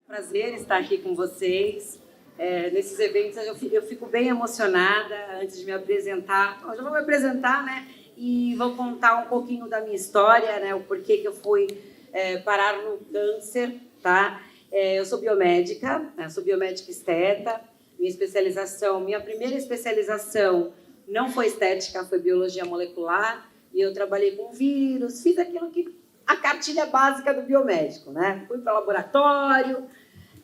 Prazer estar aqui com vocês. Nesses eventos eu fico bem emocionada antes de me apresentar. Eu já vou me apresentar, né? E vou contar um pouquinho da minha história, né? O porquê que eu fui parar no câncer, tá? Eu sou biomédica, sou biomédica esteta. Minha primeira especialização não foi estética, foi biologia molecular. E eu trabalhei com vírus, fiz aquilo que a cartilha básica do biomédico, né? Fui para o laboratório,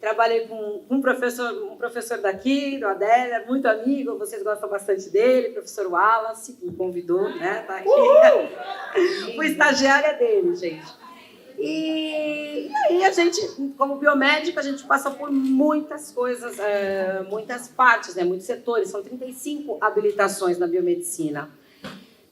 trabalhei com um professor daqui, do Adélia, muito amigo, vocês gostam bastante dele, professor Wallace, que me convidou, né? Tá aqui. Fui estagiária dele, gente. E aí a gente, como biomédico, a gente passa por muitas coisas, muitas partes, né? Muitos setores, são 35 habilitações na biomedicina.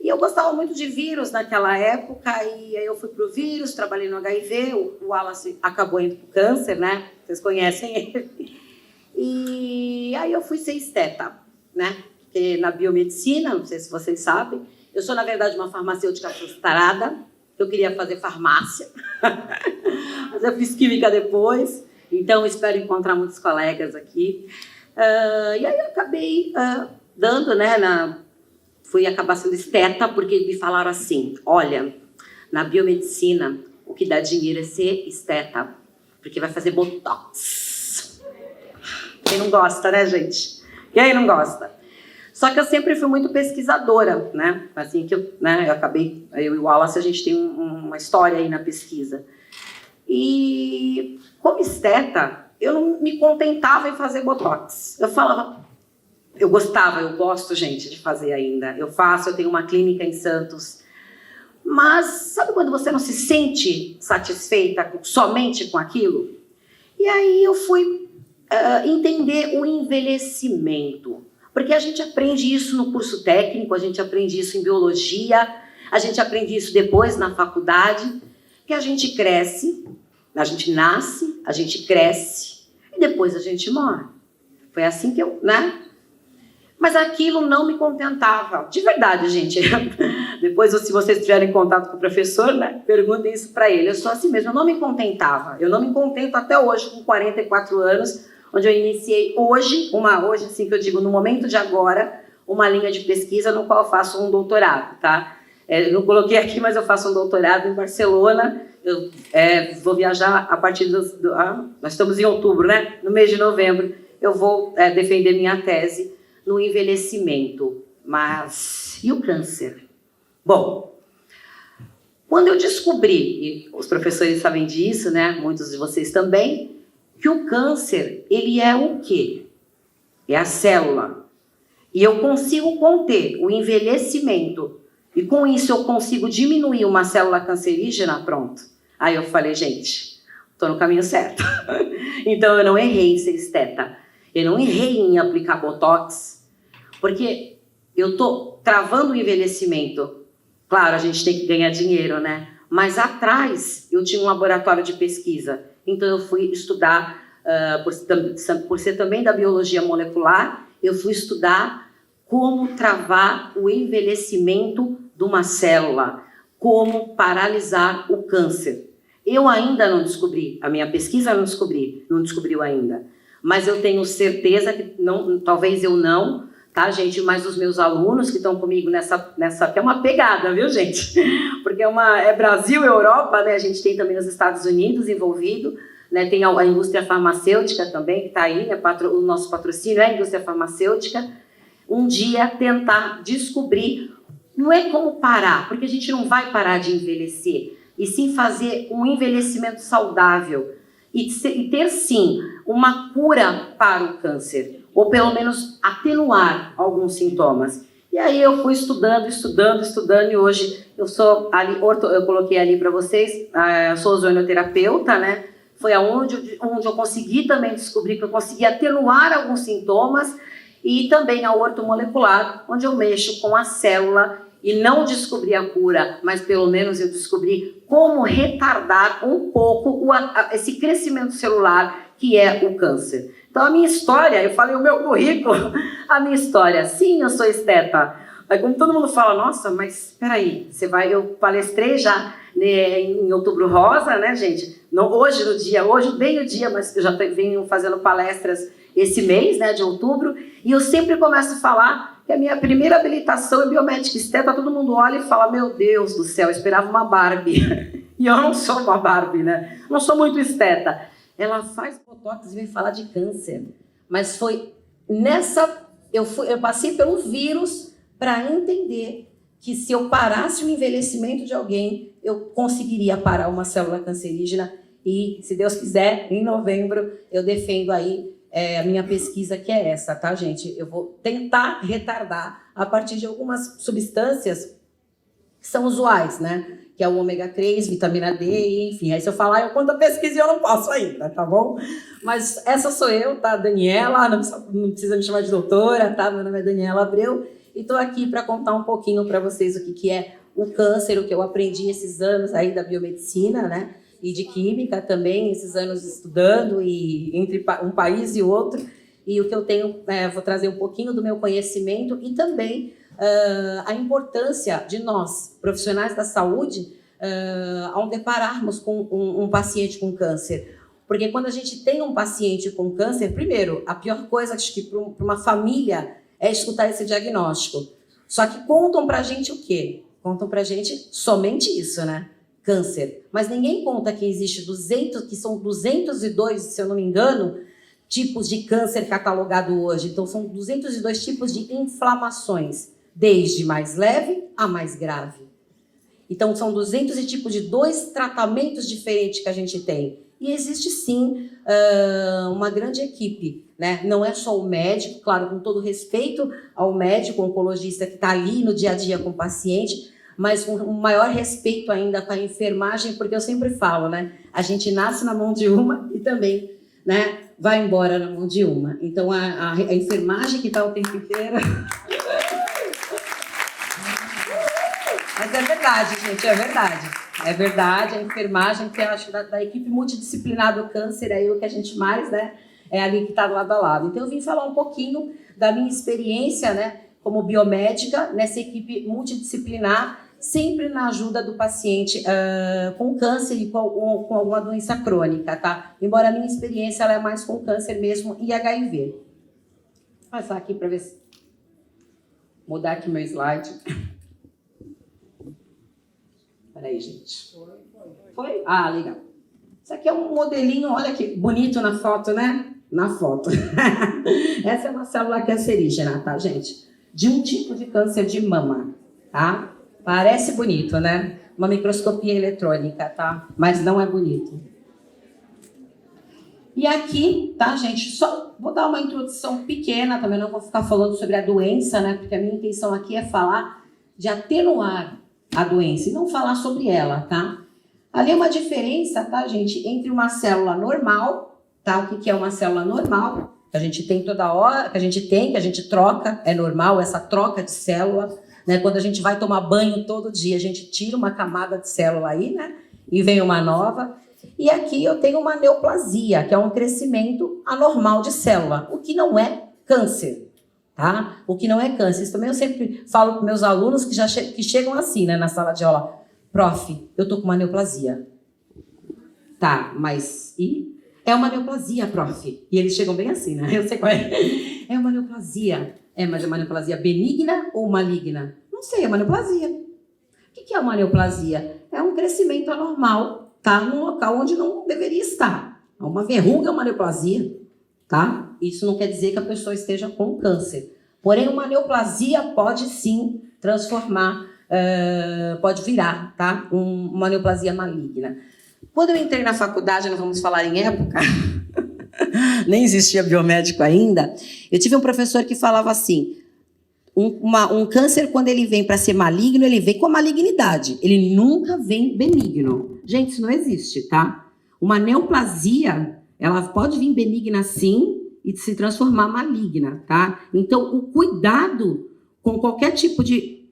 E eu gostava muito de vírus naquela época, e aí eu fui para o vírus, trabalhei no HIV, o Wallace acabou indo para o câncer, né? Vocês conhecem ele. E aí eu fui ser esteta, né? Porque na biomedicina, não sei se vocês sabem, eu sou, na verdade, uma farmacêutica frustrada, eu queria fazer farmácia, mas eu fiz química depois, então espero encontrar muitos colegas aqui. E aí eu acabei dando, né, fui acabar sendo esteta, porque me falaram assim, olha, na biomedicina, o que dá dinheiro é ser esteta, porque vai fazer botox. Quem não gosta, né, gente? Quem não gosta? Só que eu sempre fui muito pesquisadora, né? Assim que eu acabei, eu e o Wallace, a gente tem uma história aí na pesquisa. E como esteta, eu não me contentava em fazer botox. Eu falava, eu gosto, gente, de fazer ainda. Eu tenho uma clínica em Santos. Mas sabe quando você não se sente satisfeita somente com aquilo? E aí eu fui entender o envelhecimento. Porque a gente aprende isso no curso técnico, a gente aprende isso em biologia, a gente aprende isso depois na faculdade, que a gente cresce, a gente nasce, a gente cresce e depois a gente morre. Foi assim que eu, né? Mas aquilo não me contentava. De verdade, gente. Depois, se vocês tiverem contato com o professor, né, perguntem isso para ele. Eu sou assim mesmo, eu não me contentava. Eu não me contento até hoje, com 44 anos, onde eu iniciei hoje, assim que eu digo, no momento de agora, uma linha de pesquisa no qual eu faço um doutorado, tá? Eu não coloquei aqui, mas eu faço um doutorado em Barcelona. Eu vou viajar a partir nós estamos em outubro, né? No mês de novembro, eu vou defender minha tese no envelhecimento. Mas e o câncer? Bom, quando eu descobri, e os professores sabem disso, né? Muitos de vocês também, que o câncer, ele é o quê? É a célula. E eu consigo conter o envelhecimento, e com isso eu consigo diminuir uma célula cancerígena, pronto. Aí eu falei, gente, estou no caminho certo. Então eu não errei em ser esteta. Eu não errei em aplicar botox, porque eu estou travando o envelhecimento. Claro, a gente tem que ganhar dinheiro, né? Mas atrás eu tinha um laboratório de pesquisa. Então eu fui estudar, por ser também da biologia molecular, eu fui estudar como travar o envelhecimento de uma célula, como paralisar o câncer. Eu ainda não descobri, a minha pesquisa não descobriu ainda. Mas eu tenho certeza que, talvez eu não, tá, gente? Mas os meus alunos que estão comigo nessa que é uma pegada, viu, gente? Porque é Brasil, Europa, né? A gente tem também os Estados Unidos envolvido, né? Tem a indústria farmacêutica também, que está aí, né? O nosso patrocínio é a indústria farmacêutica. Um dia tentar descobrir, não é como parar, porque a gente não vai parar de envelhecer, e sim fazer um envelhecimento saudável. E ter, sim, uma cura para o câncer, ou pelo menos atenuar alguns sintomas. E aí eu fui estudando, e hoje eu sou ali, eu coloquei ali para vocês, eu sou ozonioterapeuta, né? Foi onde eu consegui também descobrir que eu consegui atenuar alguns sintomas, e também a ortomolecular, onde eu mexo com a célula, e não descobri a cura, mas pelo menos eu descobri como retardar um pouco esse crescimento celular que é o câncer. Então a minha história, eu falei o meu currículo, a minha história, sim, eu sou esteta. Aí como todo mundo fala, nossa, mas espera aí, eu palestrei já, né, em Outubro Rosa, né, gente? não, hoje, bem o dia, mas eu já venho fazendo palestras esse mês, né, de outubro, e eu sempre começo a falar que a minha primeira habilitação é biomédica esteta, todo mundo olha e fala, meu Deus do céu, eu esperava uma Barbie. E eu não sou uma Barbie, né? Não sou muito esteta. Ela faz botox e vem falar de câncer. Mas foi nessa... Eu passei pelo vírus para entender que se eu parasse o envelhecimento de alguém, eu conseguiria parar uma célula cancerígena. E, se Deus quiser, em novembro, eu defendo aí a minha pesquisa, que é essa, tá, gente? Eu vou tentar retardar a partir de algumas substâncias que são usuais, né? Que é o ômega 3, vitamina D, enfim. Aí se eu falar, eu conto a pesquisa e eu não posso ainda, tá bom? Mas essa sou eu, tá? Daniela, não precisa me chamar de doutora, tá? Meu nome é Daniela Abreu e estou aqui para contar um pouquinho para vocês o que é o câncer, o que eu aprendi esses anos aí da biomedicina, né? E de química também, esses anos estudando e entre um país e outro. E o que eu tenho, vou trazer um pouquinho do meu conhecimento e também a importância de nós, profissionais da saúde, ao depararmos com um paciente com câncer. Porque quando a gente tem um paciente com câncer, primeiro, a pior coisa acho que para uma família é escutar esse diagnóstico. Só que contam para a gente o quê? Contam para a gente somente isso, né? Câncer. Mas ninguém conta que existe que são 202, se eu não me engano, tipos de câncer catalogado hoje. Então, são 202 tipos de inflamações, desde mais leve a mais grave. Então, são 200 tipos de 2 tratamentos diferentes que a gente tem. E existe, sim, uma grande equipe, né? Não é só o médico, claro, com todo respeito ao médico oncologista que está ali no dia a dia com o paciente, mas com um maior respeito ainda com a enfermagem, porque eu sempre falo, né? A gente nasce na mão de uma e também, né, vai embora na mão de uma. Então, a enfermagem que está o tempo inteiro... Mas é verdade, gente, é verdade. É verdade, a enfermagem, que eu acho que da equipe multidisciplinar do câncer, é o que a gente mais, né, é ali que está lado a lado. Então, eu vim falar um pouquinho da minha experiência, né, como biomédica, nessa equipe multidisciplinar, sempre na ajuda do paciente com câncer e com alguma doença crônica, tá? Embora a minha experiência ela é mais com câncer mesmo e HIV. Vou passar aqui para ver se... Mudar aqui meu slide. Peraí, gente. Foi? Ah, legal. Isso aqui é um modelinho, olha que bonito na foto, né? Na foto. Essa é uma célula cancerígena, tá, gente? De um tipo de câncer de mama, tá? Parece bonito, né? Uma microscopia eletrônica, tá? Mas não é bonito. E aqui, tá, gente? Só vou dar uma introdução pequena, também não vou ficar falando sobre a doença, né? Porque a minha intenção aqui é falar de atenuar a doença e não falar sobre ela, tá? Ali é uma diferença, tá, gente? Entre uma célula normal, tá? O que é uma célula normal? Que a gente tem toda hora, que a gente troca, é normal essa troca de célula, né? Quando a gente vai tomar banho todo dia, a gente tira uma camada de célula aí, né? E vem uma nova. E aqui eu tenho uma neoplasia, que é um crescimento anormal de célula, o que não é câncer, tá? O que não é câncer. Isso também eu sempre falo para meus alunos que chegam assim, né, na sala de aula. Prof, eu tô com uma neoplasia. Tá, mas e? É uma neoplasia, prof. E eles chegam bem assim, né? Eu sei qual é. É uma neoplasia. Mas é uma neoplasia benigna ou maligna? Não sei, é uma neoplasia. O que é uma neoplasia? É um crescimento anormal, tá? Num local onde não deveria estar. Uma verruga é uma neoplasia, tá? Isso não quer dizer que a pessoa esteja com câncer. Porém, uma neoplasia pode sim transformar, pode virar, tá? Uma neoplasia maligna. Quando eu entrei na faculdade, nós vamos falar em época, nem existia biomédico ainda, eu tive um professor que falava assim, um câncer, quando ele vem para ser maligno, ele vem com a malignidade, ele nunca vem benigno. Gente, isso não existe, tá? Uma neoplasia, ela pode vir benigna sim e se transformar maligna, tá? Então, o cuidado com qualquer tipo de...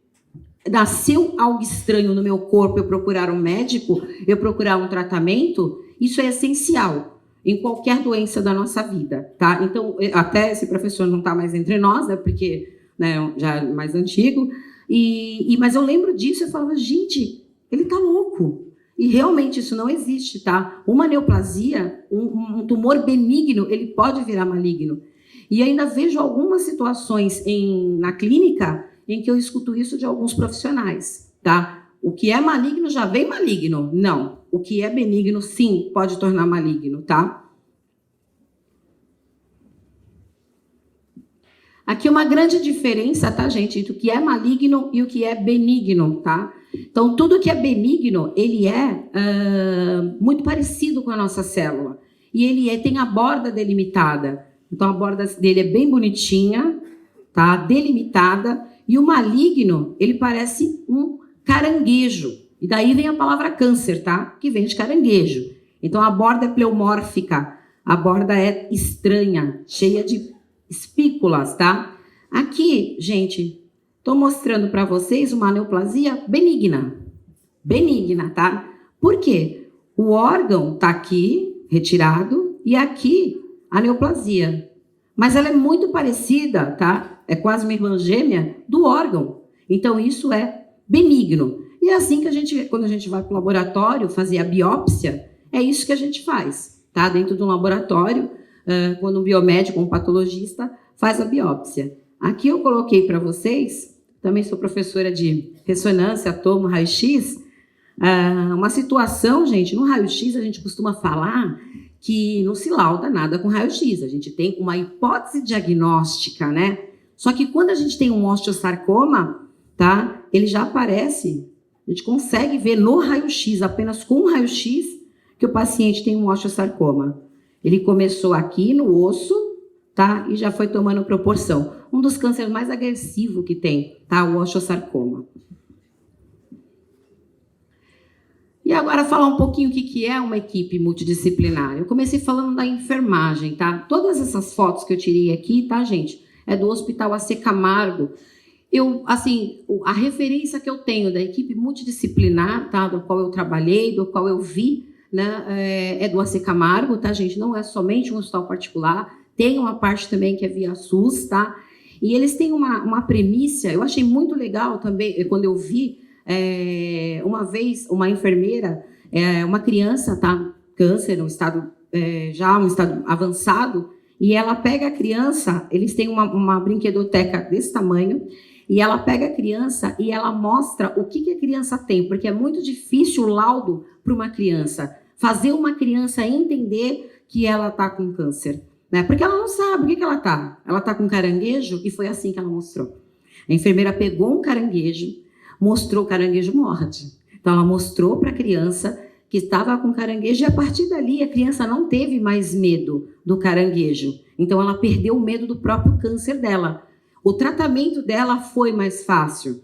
Nasceu algo estranho no meu corpo, eu procurar um médico, eu procurar um tratamento, isso é essencial em qualquer doença da nossa vida, tá? Então, até esse professor não está mais entre nós, né? Porque, né, já é mais antigo, mas eu lembro disso, eu falava, gente, ele tá louco. E realmente isso não existe, tá? Uma neoplasia, um tumor benigno, ele pode virar maligno. E ainda vejo algumas situações na clínica em que eu escuto isso de alguns profissionais, tá? O que é maligno já vem maligno. Não. O que é benigno, sim, pode tornar maligno, tá? Aqui uma grande diferença, tá, gente, entre o que é maligno e o que é benigno, tá? Então, tudo que é benigno, ele é muito parecido com a nossa célula. E ele tem a borda delimitada. Então, a borda dele é bem bonitinha, tá? Delimitada. E o maligno, ele parece um caranguejo. E daí vem a palavra câncer, tá? Que vem de caranguejo. Então, a borda é pleomórfica. A borda é estranha, cheia de espículas, tá? Aqui, gente, estou mostrando para vocês uma neoplasia benigna. Benigna, tá? Por quê? O órgão está aqui, retirado, e aqui a neoplasia. Mas ela é muito parecida, tá? É quase uma irmã gêmea do órgão. Então, isso é benigno. E é assim que quando a gente vai para o laboratório fazer a biópsia, é isso que a gente faz, tá? Dentro de um laboratório, quando um biomédico, um patologista, faz a biópsia. Aqui eu coloquei para vocês, também sou professora de ressonância, tomo raio-x, uma situação, gente, no raio-x a gente costuma falar que não se lauda nada com raio-x, a gente tem uma hipótese diagnóstica, né? Só que quando a gente tem um osteosarcoma, tá? Ele já aparece, a gente consegue ver no raio-x, apenas com o raio-x, que o paciente tem um osteosarcoma. Ele começou aqui no osso, tá? E já foi tomando proporção. Um dos cânceres mais agressivos que tem, tá? O osteosarcoma. E agora falar um pouquinho o que é uma equipe multidisciplinar. Eu comecei falando da enfermagem, tá? Todas essas fotos que eu tirei aqui, tá, gente? É do Hospital AC Camargo. A referência que eu tenho da equipe multidisciplinar, tá? Do qual eu trabalhei, do qual eu vi, né? É do AC Camargo, tá, gente? Não é somente um hospital particular. Tem uma parte também que é via SUS, tá? E eles têm uma premissa, eu achei muito legal também, quando eu vi, uma vez, uma enfermeira, uma criança, tá? Câncer, um estado avançado, e ela pega a criança, eles têm uma brinquedoteca desse tamanho, e ela pega a criança e ela mostra o que a criança tem, porque é muito difícil o laudo para uma criança, fazer uma criança entender que ela está com câncer, né? Porque ela não sabe o que ela está. Ela está com caranguejo, e foi assim que ela mostrou. A enfermeira pegou um caranguejo, mostrou o caranguejo morde. Então, ela mostrou para a criança que estava com caranguejo, e a partir dali a criança não teve mais medo do caranguejo. Então, ela perdeu o medo do próprio câncer dela. O tratamento dela foi mais fácil.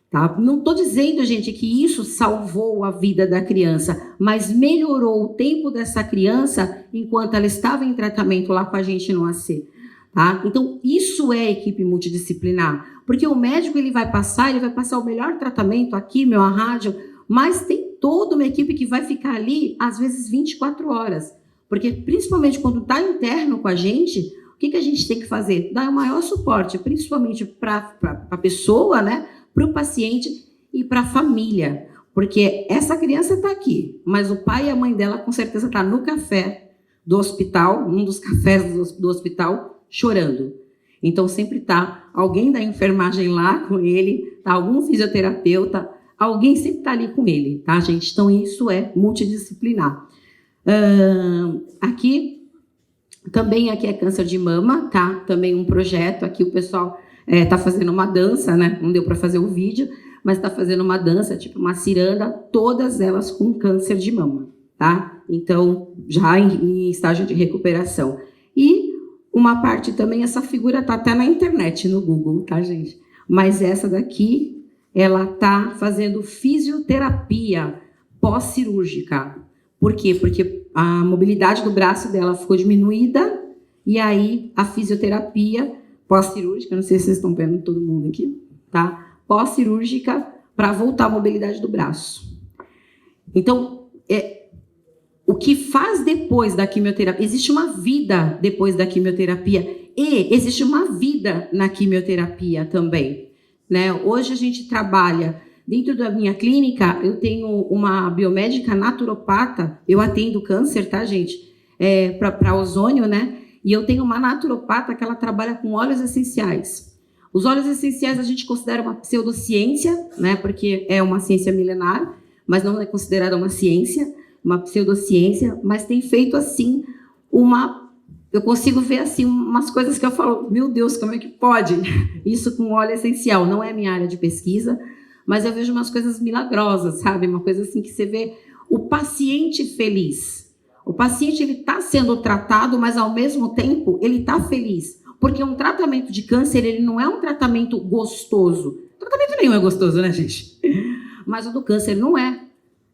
Tá? Não estou dizendo, gente, que isso salvou a vida da criança, mas melhorou o tempo dessa criança enquanto ela estava em tratamento lá com a gente no AC. Tá? Então, isso é equipe multidisciplinar, porque o médico ele vai passar o melhor tratamento, a químio, a rádio, mas tem toda uma equipe que vai ficar ali, às vezes, 24 horas. Porque, principalmente quando está interno com a gente, o que a gente tem que fazer? Dar o maior suporte, principalmente para a pessoa, né? Para o paciente e para a família. Porque essa criança está aqui, mas o pai e a mãe dela, com certeza, está no café do hospital, um dos cafés do hospital, chorando. Então, sempre está alguém da enfermagem lá com ele, tá? Algum fisioterapeuta, alguém sempre está ali com ele, tá, gente? Então, isso é multidisciplinar. Aqui é câncer de mama, tá? Também um projeto, aqui o pessoal está fazendo uma dança, né? Não deu para fazer o vídeo, mas está fazendo uma dança, tipo uma ciranda, todas elas com câncer de mama, tá? Então, já em estágio de recuperação. E uma parte também, essa figura está até na internet, no Google, tá, gente? Mas essa daqui, ela está fazendo fisioterapia pós-cirúrgica. Por quê? Porque a mobilidade do braço dela ficou diminuída, e aí a fisioterapia pós-cirúrgica, não sei se vocês estão vendo todo mundo aqui, tá? Pós-cirúrgica, para voltar a mobilidade do braço. Então, o que faz depois da quimioterapia? Existe uma vida depois da quimioterapia, e existe uma vida na quimioterapia também, né? Hoje a gente trabalha Dentro da minha clínica, eu tenho uma biomédica naturopata, eu atendo câncer, tá, gente? Para ozônio, né? E eu tenho uma naturopata que ela trabalha com óleos essenciais. Os óleos essenciais a gente considera uma pseudociência, né? Porque é uma ciência milenar, mas não é considerada uma ciência, uma pseudociência, mas tem feito, assim, eu consigo ver, assim, umas coisas que eu falo, meu Deus, como é que pode? Isso com óleo essencial. Não é minha área de pesquisa, mas eu vejo umas coisas milagrosas, sabe? Uma coisa assim que você vê o paciente feliz. O paciente ele está sendo tratado, mas, ao mesmo tempo, ele está feliz. Porque um tratamento de câncer, ele não é um tratamento gostoso. Tratamento nenhum é gostoso, né, gente? Mas o do câncer não é.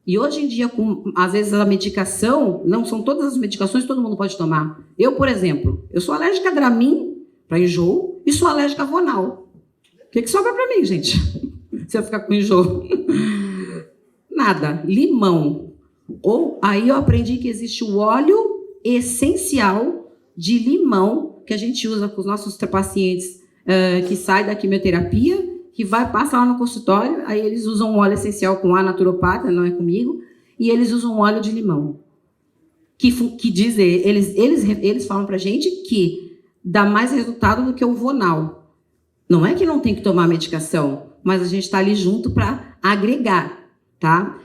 E hoje em dia, às vezes, a medicação, não são todas as medicações que todo mundo pode tomar. Eu, por exemplo, eu sou alérgica a Dramin, para enjoo, e sou alérgica a Vonal. O que sobra para mim, gente? Se eu ficar com enjoo? Nada. Limão. Ou aí eu aprendi que existe o óleo essencial de limão que a gente usa com os nossos pacientes que saem da quimioterapia, que passar lá no consultório, aí eles usam um óleo essencial com a naturopata, não é comigo, e eles usam um óleo de limão. Que diz, eles falam pra gente que dá mais resultado do que o Vonal. Não é que não tem que tomar medicação, mas a gente está ali junto para agregar, tá?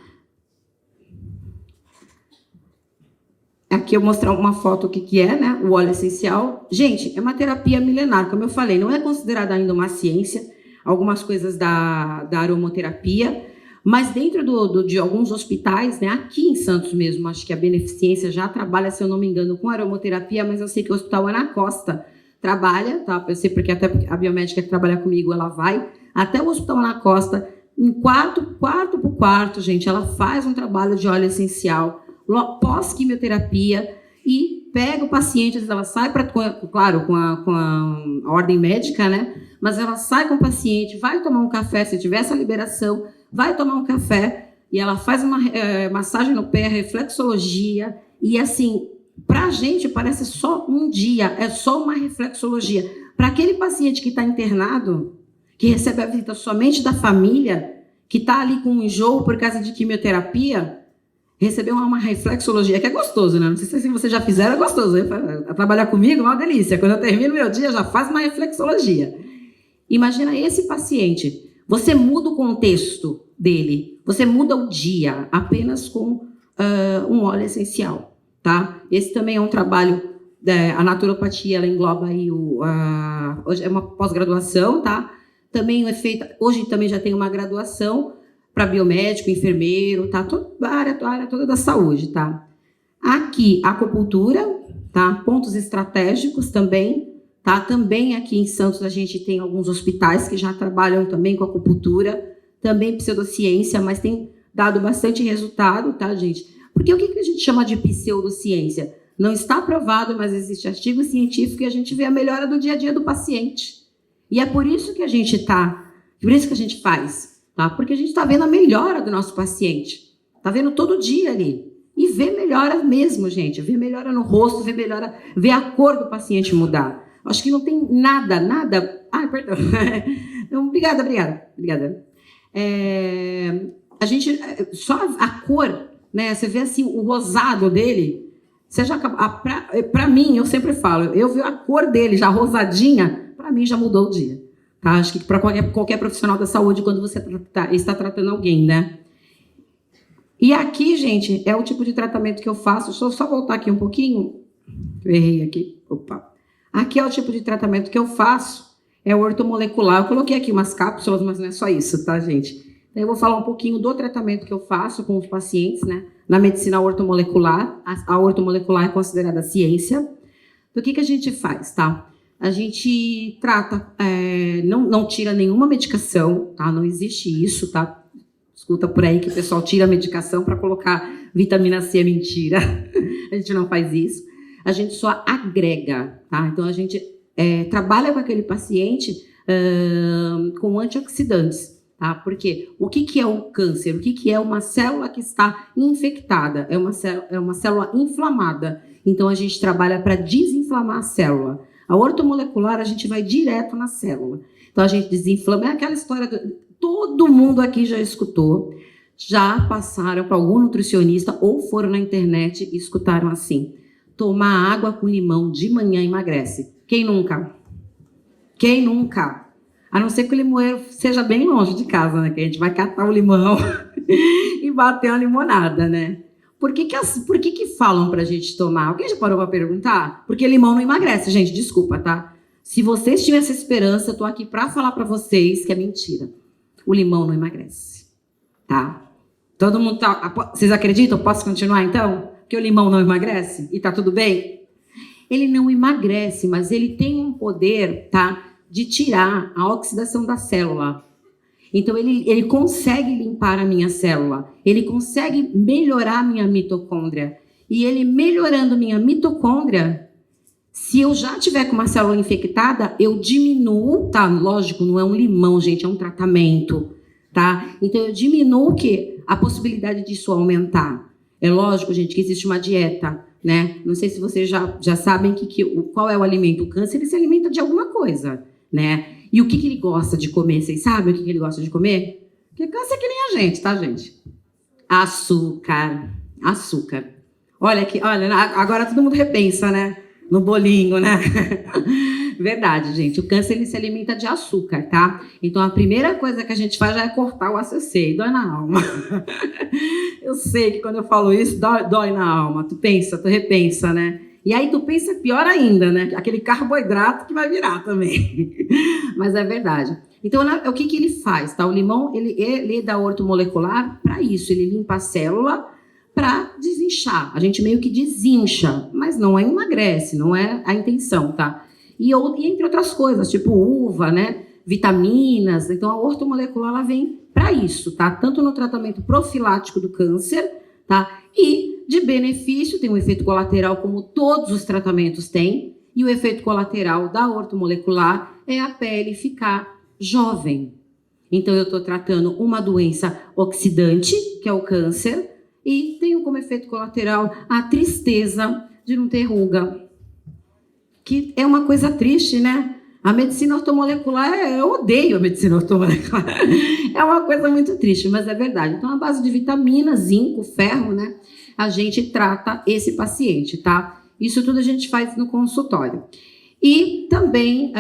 Aqui eu vou mostrar uma foto, o que é, né? O óleo essencial. Gente, é uma terapia milenar, como eu falei, não é considerada ainda uma ciência, algumas coisas da aromoterapia, mas dentro de alguns hospitais, né, aqui em Santos mesmo, acho que a Beneficência já trabalha, se eu não me engano, com aromoterapia, mas eu sei que o Hospital Ana Costa trabalha, tá? Eu sei porque até a biomédica que trabalha comigo, ela vai até o Hospital Ana Costa, em quarto por quarto, gente, ela faz um trabalho de óleo essencial, pós-quimioterapia, e pega o paciente, ela sai, claro, com a ordem médica, né? Mas ela sai com o paciente, vai tomar um café, se tiver essa liberação, vai tomar um café, e ela faz uma massagem no pé, reflexologia, e assim, para a gente parece só um dia, é só uma reflexologia. Para aquele paciente que está internado, que recebe a visita somente da família, que está ali com um enjoo por causa de quimioterapia, receber uma reflexologia, que é gostoso, né? Não sei se vocês já fizeram, é gostoso. Trabalhar comigo é uma delícia. Quando eu termino meu dia, já faz uma reflexologia. Imagina esse paciente. Você muda o contexto dele. Você muda o dia apenas com um óleo essencial, tá? Esse também é um trabalho... a naturopatia, ela engloba aí hoje é uma pós-graduação, tá? Também é feita... Hoje também já tem uma graduação para biomédico, enfermeiro, tá? A área toda da saúde, tá? Aqui, acupuntura, tá? Pontos estratégicos também, tá? Também aqui em Santos a gente tem alguns hospitais que já trabalham também com acupuntura, também pseudociência, mas tem dado bastante resultado, tá, gente? Porque o que a gente chama de pseudociência? Não está aprovado, mas existe artigo científico e a gente vê a melhora do dia a dia do paciente. E é por isso que a gente por isso que a gente faz. Tá? Porque a gente está vendo a melhora do nosso paciente. Está vendo todo dia ali. E vê melhora mesmo, gente. Vê melhora no rosto, vê a cor do paciente mudar. Acho que não tem nada... Ai, perdão. Obrigada. Só a cor, né? Você vê assim, o rosado dele. Para mim, eu sempre falo, eu vi a cor dele já rosadinha, para mim já mudou o dia. Tá? Acho que para qualquer profissional da saúde, quando você está tratando alguém, né? E aqui, gente, é o tipo de tratamento que eu faço. Deixa eu só voltar aqui um pouquinho. Eu errei aqui. Opa. Aqui é o tipo de tratamento que eu faço. É o ortomolecular. Eu coloquei aqui umas cápsulas, mas não é só isso, tá, gente? Eu vou falar um pouquinho do tratamento que eu faço com os pacientes, né? Na medicina ortomolecular. A ortomolecular é considerada ciência. Do que a gente faz, tá? A gente trata, não tira nenhuma medicação, tá? Não existe isso, tá? Escuta por aí que o pessoal tira a medicação para colocar vitamina C, é mentira. A gente não faz isso. A gente só agrega, tá? Então, a gente trabalha com aquele paciente com antioxidantes, tá? Porque o que é o câncer? O que é uma célula que está infectada? É uma célula inflamada. Então, a gente trabalha para desinflamar a célula. A ortomolecular, a gente vai direto na célula. Então, a gente desinflama. É aquela história... todo mundo aqui já escutou, já passaram para algum nutricionista ou foram na internet e escutaram assim: tomar água com limão de manhã emagrece. Quem nunca? Quem nunca? A não ser que o limoeiro seja bem longe de casa, né? Que a gente vai catar o limão e bater uma limonada, né? Por que falam pra gente tomar? Alguém já parou pra perguntar? Porque limão não emagrece, gente, desculpa, tá? Se vocês tiverem essa esperança, eu tô aqui pra falar pra vocês que é mentira. O limão não emagrece, tá? Todo mundo tá... Vocês acreditam? Posso continuar, então? Que o limão não emagrece? E tá tudo bem? Ele não emagrece, mas ele tem um poder, tá? De tirar a oxidação da célula. Então, ele consegue limpar a minha célula. Ele consegue melhorar a minha mitocôndria. E ele melhorando minha mitocôndria, se eu já tiver com uma célula infectada, eu diminuo, tá? Lógico, não é um limão, gente, é um tratamento, tá? Então, eu diminuo o quê? A possibilidade disso aumentar. É lógico, gente, que existe uma dieta, né? Não sei se vocês já sabem qual é o alimento. O câncer, ele se alimenta de alguma coisa, né? E o que ele gosta de comer? Vocês sabem o que ele gosta de comer? Porque câncer é que nem a gente, tá, gente? Açúcar. Açúcar. Olha aqui, olha, agora todo mundo repensa, né? No bolinho, né? Verdade, gente. O câncer, ele se alimenta de açúcar, tá? Então, a primeira coisa que a gente faz já é cortar o ACC e dói na alma. Eu sei que quando eu falo isso, dói na alma. Tu repensa, né? E aí tu pensa pior ainda, né? Aquele carboidrato que vai virar também. Mas é verdade. Então, o que ele faz, tá? O limão, ele dá ortomolecular para isso. Ele limpa a célula para desinchar. A gente meio que desincha, mas não emagrece, não é a intenção, tá? E entre outras coisas, tipo uva, né? Vitaminas. Então, a ortomolecular, ela vem para isso, tá? Tanto no tratamento profilático do câncer, tá? E de benefício, tem um efeito colateral como todos os tratamentos têm, e o efeito colateral da ortomolecular é a pele ficar jovem. Então, eu estou tratando uma doença oxidante, que é o câncer, e tenho como efeito colateral a tristeza de não ter ruga. Que é uma coisa triste, né? A medicina ortomolecular, eu odeio a medicina ortomolecular. É uma coisa muito triste, mas é verdade. Então, a base de vitaminas, zinco, ferro, né? A gente trata esse paciente, tá? Isso tudo a gente faz no consultório. E também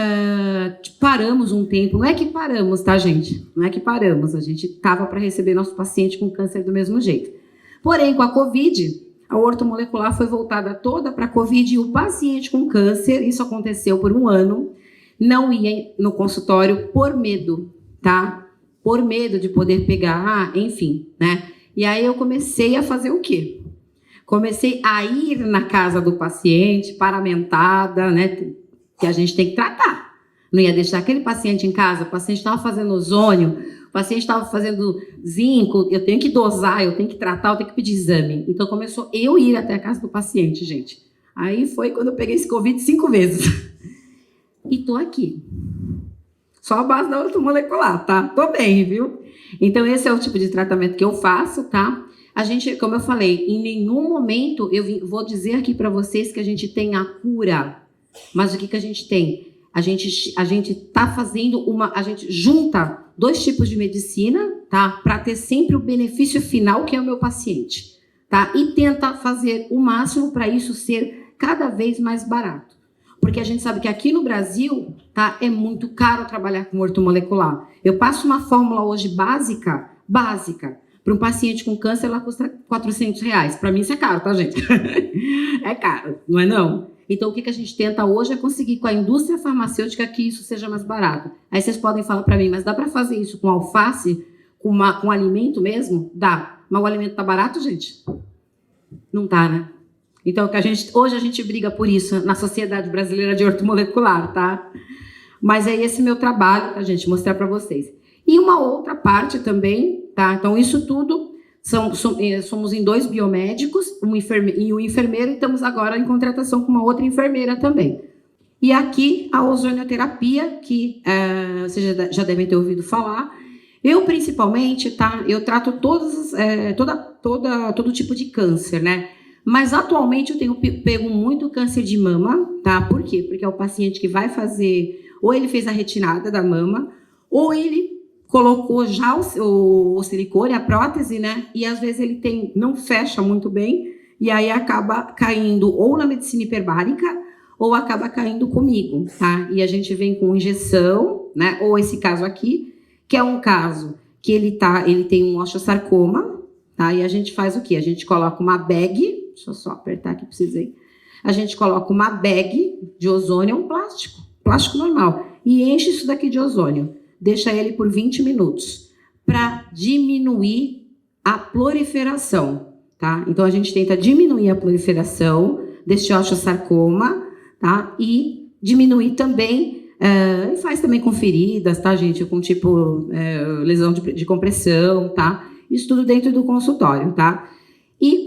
paramos um tempo. Não é que paramos, tá, gente? Não é que paramos. A gente estava para receber nosso paciente com câncer do mesmo jeito. Porém, com a Covid, a ortomolecular foi voltada toda para a Covid e o paciente com câncer, isso aconteceu por 1 ano, não ia no consultório por medo, tá? Por medo de poder pegar, enfim, né? E aí eu comecei a fazer o quê? Comecei a ir na casa do paciente, paramentada, né? Que a gente tem que tratar. Não ia deixar aquele paciente em casa, o paciente estava fazendo ozônio, o paciente estava fazendo zinco, eu tenho que dosar, eu tenho que tratar, eu tenho que pedir exame. Então começou eu ir até a casa do paciente, gente. Aí foi quando eu peguei esse Covid 5 vezes. E tô aqui. Só a base da ortomolecular, tá? Tô bem, viu? Então esse é o tipo de tratamento que eu faço, tá? A gente, como eu falei, em nenhum momento eu vou dizer aqui para vocês que a gente tem a cura. Mas o que a gente tem? A gente tá fazendo a gente junta 2 tipos de medicina, tá? Para ter sempre o benefício final, que é o meu paciente, tá? E tenta fazer o máximo para isso ser cada vez mais barato. Porque a gente sabe que aqui no Brasil, tá? É muito caro trabalhar com ortomolecular. Eu passo uma fórmula hoje básica, para um paciente com câncer, ela custa R$400. Para mim isso é caro, tá, gente? É caro, não é não? Então, o que a gente tenta hoje é conseguir com a indústria farmacêutica que isso seja mais barato. Aí vocês podem falar para mim, mas dá para fazer isso com alface, com alimento mesmo? Dá. Mas o alimento tá barato, gente? Não tá, né? Então, hoje a gente briga por isso na Sociedade Brasileira de Ortomolecular, tá? Mas é esse meu trabalho, tá, gente? Mostrar para vocês. E uma outra parte também, tá? Então, isso tudo... somos em 2 biomédicos e um enfermeiro, e estamos agora em contratação com uma outra enfermeira também. E aqui a ozonioterapia, que vocês já devem ter ouvido falar. Eu, principalmente, tá? Eu trato todo tipo de câncer, né? Mas atualmente eu tenho pego muito câncer de mama, tá? Por quê? Porque é o paciente que vai fazer, ou ele fez a retirada da mama, ou ele colocou já o silicone, a prótese, né? E às vezes ele não fecha muito bem, e aí acaba caindo ou na medicina hiperbárica, ou acaba caindo comigo, tá? E a gente vem com injeção, né? Ou esse caso aqui, que é um caso que ele tem um osteosarcoma, tá? E a gente faz o quê? A gente coloca uma bag, deixa eu só apertar aqui, precisei. A gente coloca uma bag de ozônio, um plástico normal, e enche isso daqui de ozônio. Deixa ele por 20 minutos, para diminuir a proliferação, tá? Então, a gente tenta diminuir a proliferação deste osteosarcoma, tá? E diminuir também, e faz também com feridas, tá, gente? Com lesão de compressão, tá? Isso tudo dentro do consultório, tá? E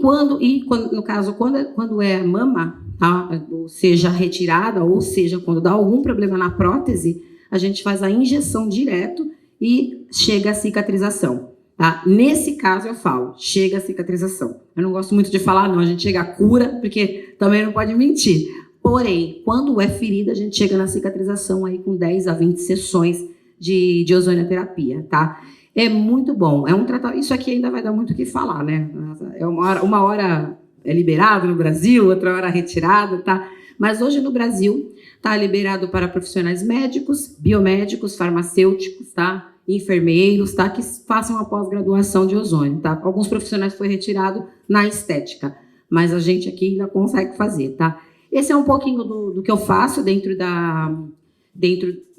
no caso, quando é mama, tá? Ou seja, retirada, ou seja, quando dá algum problema na prótese, a gente faz a injeção direto e chega a cicatrização, tá? Nesse caso, eu falo, chega a cicatrização. Eu não gosto muito de falar, não, a gente chega à cura, porque também não pode mentir. Porém, quando é ferida, a gente chega na cicatrização aí com 10 a 20 sessões de ozonioterapia, tá? É muito bom. É um tratamento. Isso aqui ainda vai dar muito o que falar, né? É uma hora é liberado no Brasil, outra hora retirado, tá? Mas hoje no Brasil está liberado para profissionais médicos, biomédicos, farmacêuticos, tá? Enfermeiros, tá? Que façam a pós-graduação de ozônio, tá? Alguns profissionais foi retirado na estética, mas a gente aqui ainda consegue fazer, tá? Esse é um pouquinho do que eu faço dentro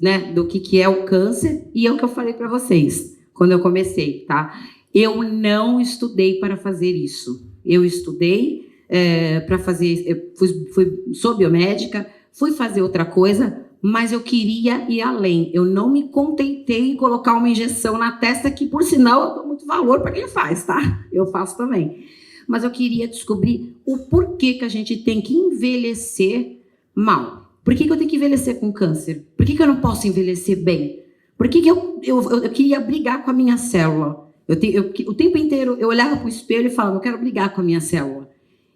né, do que é o câncer, e é o que eu falei para vocês quando eu comecei, tá? Eu não estudei para fazer isso. Eu estudei para fazer, sou biomédica, fui fazer outra coisa, mas eu queria ir além. Eu não me contentei em colocar uma injeção na testa, que, por sinal, eu dou muito valor para quem faz, tá? Eu faço também. Mas eu queria descobrir o porquê que a gente tem que envelhecer mal. Por que eu tenho que envelhecer com câncer? Por que eu não posso envelhecer bem? Por que eu queria brigar com a minha célula? O tempo inteiro eu olhava para o espelho e falava, eu quero brigar com a minha célula.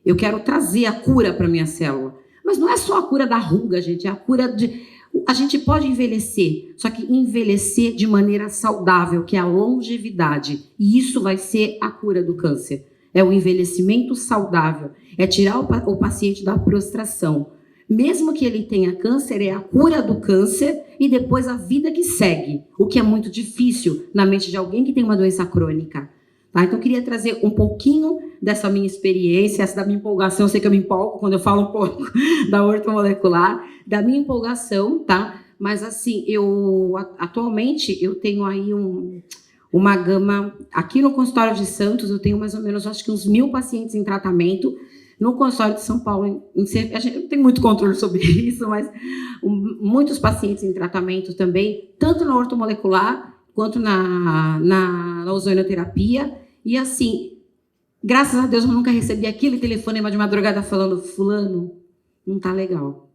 Eu quero trazer a cura para a minha célula. Mas não é só a cura da ruga, gente. É a cura de... A gente pode envelhecer, só que envelhecer de maneira saudável, que é a longevidade. E isso vai ser a cura do câncer. É o envelhecimento saudável. É tirar o paciente da prostração. Mesmo que ele tenha câncer, é a cura do câncer e depois a vida que segue. O que é muito difícil na mente de alguém que tem uma doença crônica. Tá? Então, eu queria trazer um pouquinho dessa minha experiência, essa da minha empolgação. Eu sei que eu me empolgo quando eu falo um pouco da ortomolecular, da minha empolgação, tá? Mas, assim, atualmente, eu tenho aí uma gama... Aqui no consultório de Santos, eu tenho mais ou menos, acho que uns 1.000 pacientes em tratamento. No consultório de São Paulo, a gente não tem muito controle sobre isso, mas muitos pacientes em tratamento também, tanto na ortomolecular, quanto na ozonioterapia. E assim, graças a Deus, eu nunca recebi aquele telefonema de madrugada falando, fulano, não tá legal.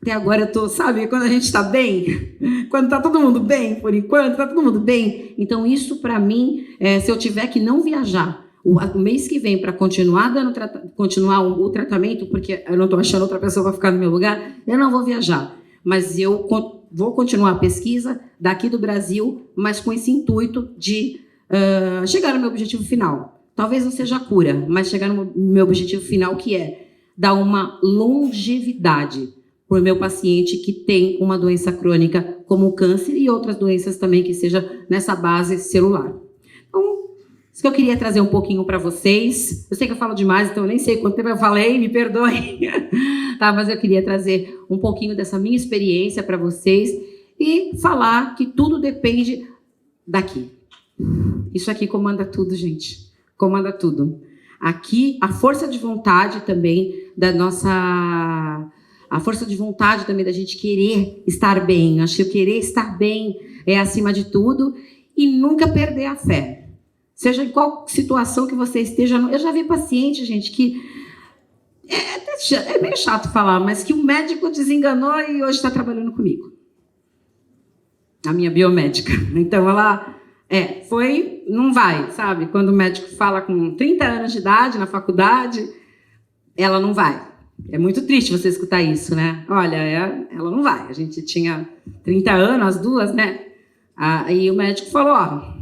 Até agora eu tô, sabe, quando a gente tá bem, quando tá todo mundo bem, por enquanto, tá todo mundo bem. Então isso para mim, se eu tiver que não viajar, o mês que vem para continuar o tratamento, porque eu não estou achando outra pessoa para ficar no meu lugar, eu não vou viajar. Mas eu vou continuar a pesquisa daqui do Brasil, mas com esse intuito de chegar no meu objetivo final. Talvez não seja a cura, mas chegar no meu objetivo final, que é dar uma longevidade para o meu paciente que tem uma doença crônica, como o câncer e outras doenças também que seja nessa base celular. Então, isso que eu queria trazer um pouquinho para vocês. Eu sei que eu falo demais, então eu nem sei quanto tempo eu falei, me perdoem. Tá, mas eu queria trazer um pouquinho dessa minha experiência para vocês e falar que tudo depende daqui. Isso aqui comanda tudo, gente. Comanda tudo. Aqui, a força de vontade também da nossa... A força de vontade também da gente querer estar bem. Acho que o querer estar bem é acima de tudo e nunca perder a fé. Seja em qual situação que você esteja. Eu já vi paciente, gente, que... É meio chato falar, mas que o médico desenganou e hoje está trabalhando comigo. A minha biomédica. Então, ela... não vai, sabe? Quando o médico fala com 30 anos de idade na faculdade, ela não vai. É muito triste você escutar isso, né? Olha, ela não vai. A gente tinha 30 anos, as duas, né? Aí o médico falou, ó,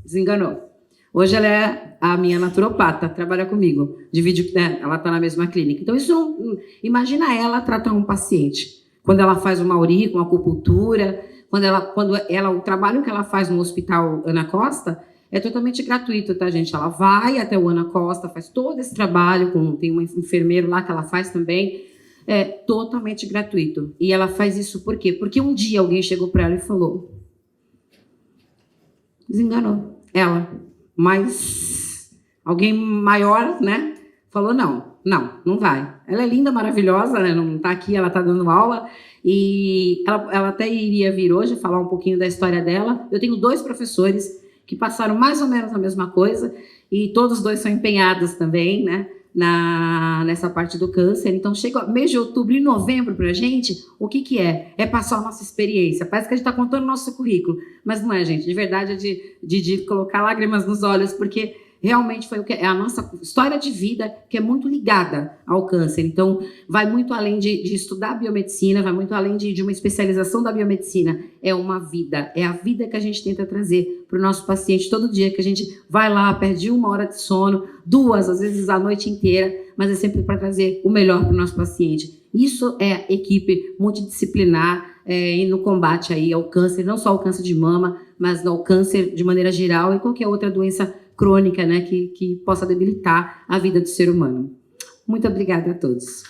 desenganou. Hoje ela é a minha naturopata, trabalha comigo, divide, né, ela está na mesma clínica. Então, isso não, imagina ela tratar um paciente. Quando ela faz uma auriculo, uma acupuntura, o trabalho que ela faz no Hospital Ana Costa é totalmente gratuito, tá, gente? Ela vai até o Ana Costa, faz todo esse trabalho, tem um enfermeiro lá que ela faz também, é totalmente gratuito. E ela faz isso por quê? Porque um dia alguém chegou para ela e falou, desenganou ela. Mas alguém maior, né, falou, não vai. Ela é linda, maravilhosa, né, não está aqui, ela está dando aula, e ela até iria vir hoje falar um pouquinho da história dela. Eu tenho 2 professores que passaram mais ou menos a mesma coisa, e todos 2 são empenhados também, né, nessa parte do câncer. Então, chega mês de outubro e novembro para a gente, o que é? É passar a nossa experiência. Parece que a gente está contando o nosso currículo, mas não é, gente. De verdade, é de colocar lágrimas nos olhos, porque realmente foi é a nossa história de vida que é muito ligada ao câncer. Então, vai muito além de estudar biomedicina, vai muito além de uma especialização da biomedicina. É uma vida, é a vida que a gente tenta trazer para o nosso paciente todo dia, que a gente vai lá, perde 1 hora de sono, 2, às vezes a noite inteira, mas é sempre para trazer o melhor para o nosso paciente. Isso é equipe multidisciplinar e no combate aí ao câncer, não só o câncer de mama, mas ao câncer de maneira geral e qualquer outra doença crônica, né, que possa debilitar a vida do ser humano. Muito obrigada a todos.